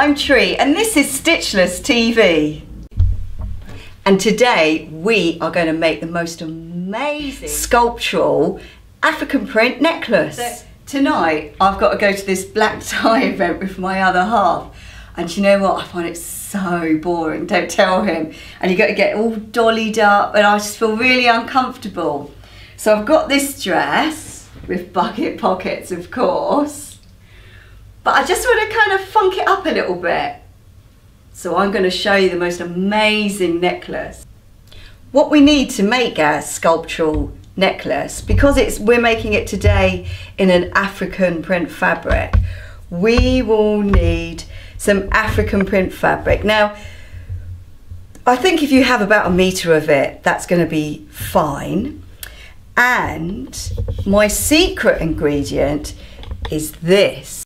I'm Tree and this is Stitchless TV. And today we are going to make the most amazing sculptural African print necklace. So tonight I've got to go to this black tie event with my other half. And you know what? I find it so boring, don't tell him. And you got to get all dollied up and I just feel really uncomfortable. So I've got this dress with bucket pockets, of course. But I just want to kind of funk it up a little bit. So I'm going to show you the most amazing necklace. What we need to make our sculptural necklace, because we're making it today in an African print fabric, we will need some African print fabric. Now, I think if you have about 1 meter of it, that's going to be fine. And my secret ingredient is this.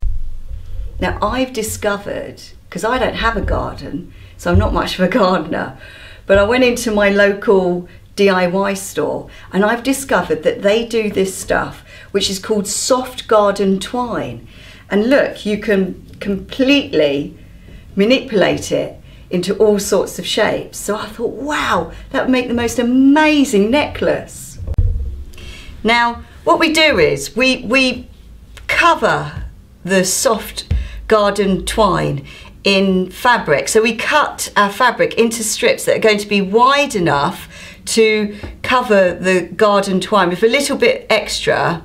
Now, I've discovered, because I don't have a garden, so I'm not much of a gardener, but I went into my local DIY store and I've discovered that they do this stuff which is called soft garden twine. And look, you can completely manipulate it into all sorts of shapes. So I thought, wow, that would make the most amazing necklace. Now, what we do is we cover the soft garden twine in fabric. So we cut our fabric into strips that are going to be wide enough to cover the garden twine with a little bit extra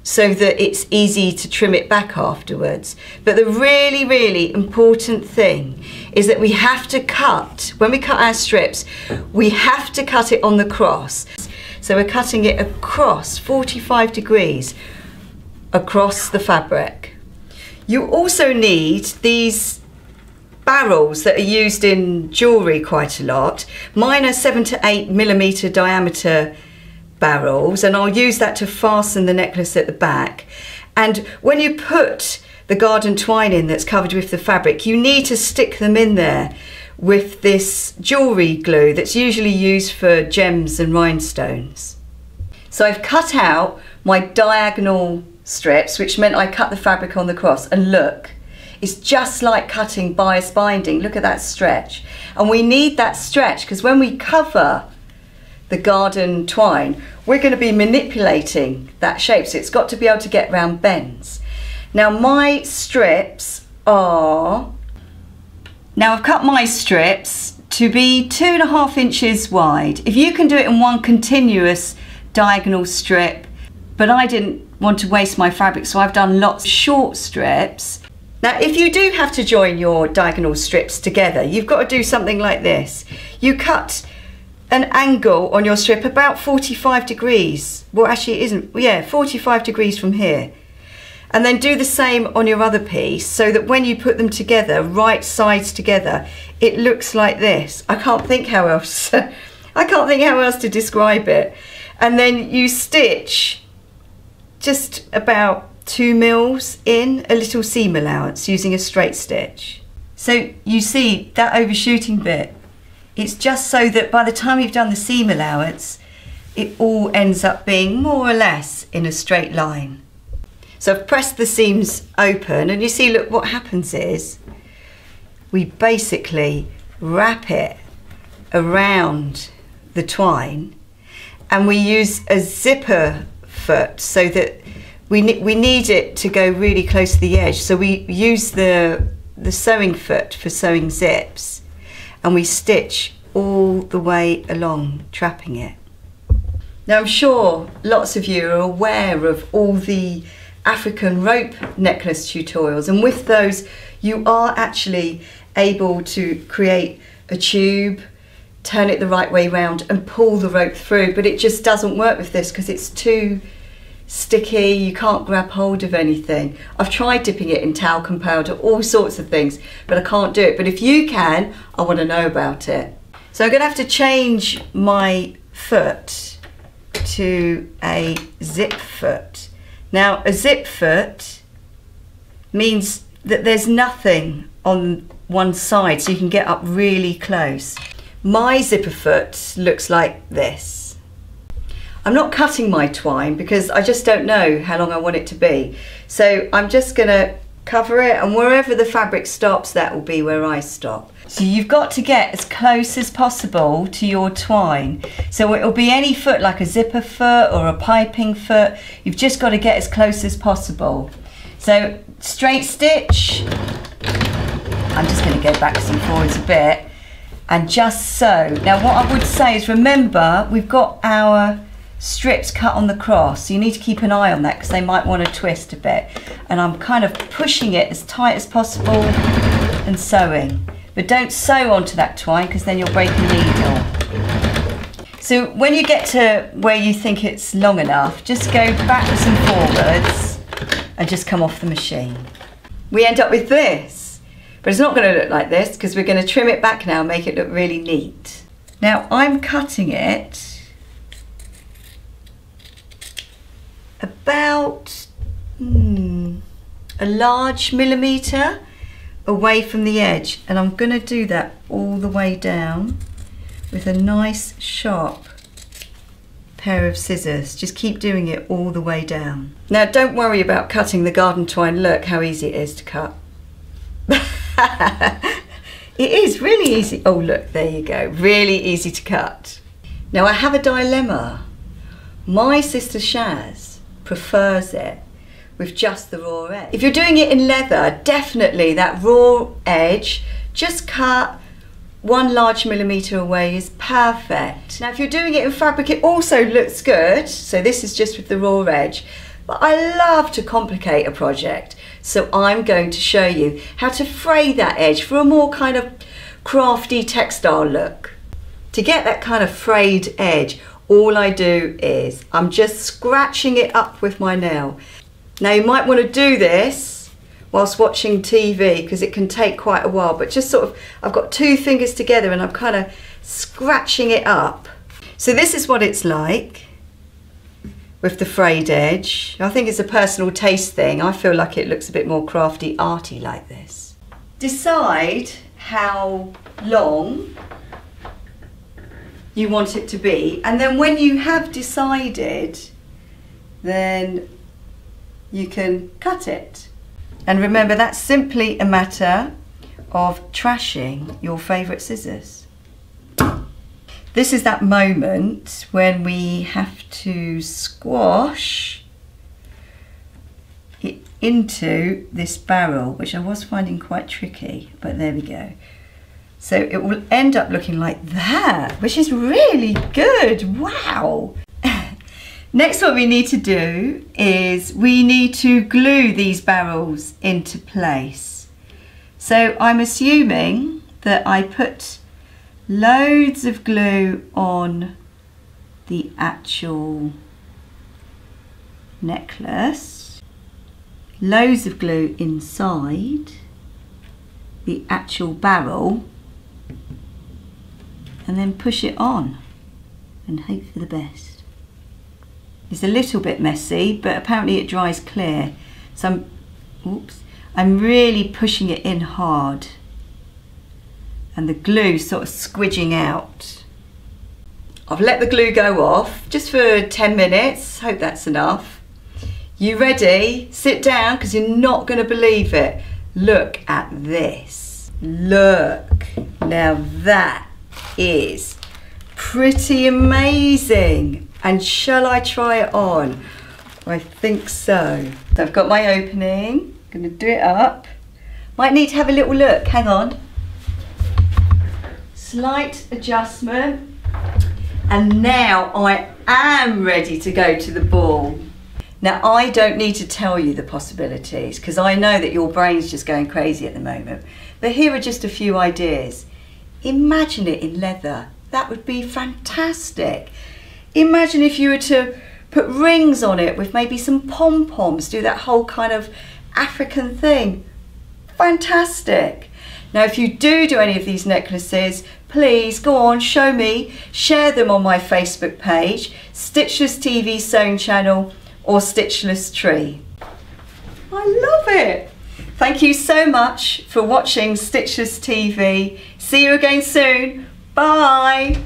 so that it's easy to trim it back afterwards. But the really, really important thing is that we have to cut, when we cut our strips, we have to cut it on the cross. So we're cutting it across 45 degrees across the fabric. You also need these barrels that are used in jewellery quite a lot. Mine are 7 to 8 millimetre diameter barrels, and I'll use that to fasten the necklace at the back. And when you put the garden twine in that's covered with the fabric, you need to stick them in there with this jewellery glue that's usually used for gems and rhinestones. So I've cut out my diagonal strips, which meant I cut the fabric on the cross, and look, it's just like cutting bias binding. Look at that stretch. And we need that stretch because when we cover the garden twine, we're going to be manipulating that shape, so it's got to be able to get round bends. Now my strips are, now I've cut my strips to be 2.5 inches wide. If you can do it in one continuous diagonal strip, but I didn't want to waste my fabric, so I've done lots of short strips. Now, if you do have to join your diagonal strips together, you've got to do something like this. You cut an angle on your strip about 45 degrees. Well, actually it isn't, yeah, 45 degrees from here. And then do the same on your other piece so that when you put them together, right sides together, it looks like this. I can't think how else to describe it. And then you stitch just about 2 mils in a little seam allowance using a straight stitch. So you see that overshooting bit, it's just so that by the time you've done the seam allowance, it all ends up being more or less in a straight line. So I've pressed the seams open and you see, look, what happens is we basically wrap it around the twine and we use a zipper foot so that we need it to go really close to the edge. So we use the sewing foot for sewing zips and we stitch all the way along, trapping it. Now I'm sure lots of you are aware of all the African rope necklace tutorials, and with those you are actually able to create a tube, turn it the right way round and pull the rope through, but it just doesn't work with this because it's too sticky, you can't grab hold of anything. I've tried dipping it in talcum powder, all sorts of things, but I can't do it. But if you can, I want to know about it. So I'm going to have to change my foot to a zip foot. Now a zip foot means that there's nothing on one side, so you can get up really close. My zipper foot looks like this. I'm not cutting my twine because I just don't know how long I want it to be. So I'm just going to cover it, and wherever the fabric stops, that will be where I stop. So you've got to get as close as possible to your twine. So it'll be any foot, like a zipper foot or a piping foot. You've just got to get as close as possible. So straight stitch. I'm just going to go backwards and forwards a bit, and just so. Now what I would say is, remember, we've got our strips cut on the cross, so you need to keep an eye on that because they might want to twist a bit. And I'm kind of pushing it as tight as possible and sewing. But don't sew onto that twine because then you'll break a needle. So when you get to where you think it's long enough, just go backwards and forwards and just come off the machine. We end up with this, but it's not going to look like this because we're going to trim it back now and make it look really neat. Now I'm cutting it about a large millimetre away from the edge, and I'm going to do that all the way down with a nice sharp pair of scissors. Just keep doing it all the way down. Now don't worry about cutting the garden twine. Look how easy it is to cut. It is really easy. Oh look, there you go, really easy to cut. Now I have a dilemma. My sister Shaz prefers it with just the raw edge. If you're doing it in leather, definitely that raw edge, just cut 1 large millimetre away is perfect. Now if you're doing it in fabric, it also looks good. So this is just with the raw edge, but I love to complicate a project. So I'm going to show you how to fray that edge for a more kind of crafty textile look. To get that kind of frayed edge, all I do is I'm just scratching it up with my nail. Now you might want to do this whilst watching TV because it can take quite a while, but just sort of, I've got 2 fingers together and I'm kind of scratching it up. So this is what it's like with the frayed edge. I think it's a personal taste thing. I feel like it looks a bit more crafty, arty like this. Decide how long you want it to be, and then when you have decided, then you can cut it. And remember, that's simply a matter of trashing your favourite scissors. This is that moment when we have to squash it into this barrel, which I was finding quite tricky, but there we go. So it will end up looking like that, which is really good. Wow. Next, what we need to do is we need to glue these barrels into place. So I'm assuming that I put loads of glue on the actual necklace, loads of glue inside the actual barrel, and then push it on and hope for the best. It's a little bit messy, but apparently it dries clear. So I'm really pushing it in hard, and the glue sort of squidging out. I've let the glue go off just for 10 minutes. Hope that's enough. You ready? Sit down because you're not going to believe it. Look at this. Look. Now that is pretty amazing. And shall I try it on? I think so. So I've got my opening. I'm going to do it up. Might need to have a little look. Hang on. Slight adjustment. And now I am ready to go to the ball. Now I don't need to tell you the possibilities because I know that your brain's just going crazy at the moment. But here are just a few ideas. Imagine it in leather. That would be fantastic. Imagine if you were to put rings on it with maybe some pom-poms, do that whole kind of African thing. Fantastic. Now if you do any of these necklaces, please go on, show me, share them on my Facebook page, Stitchless TV Sewing Channel or Stitchless Tree. I love it. Thank you so much for watching Stitchless TV. See you again soon. Bye.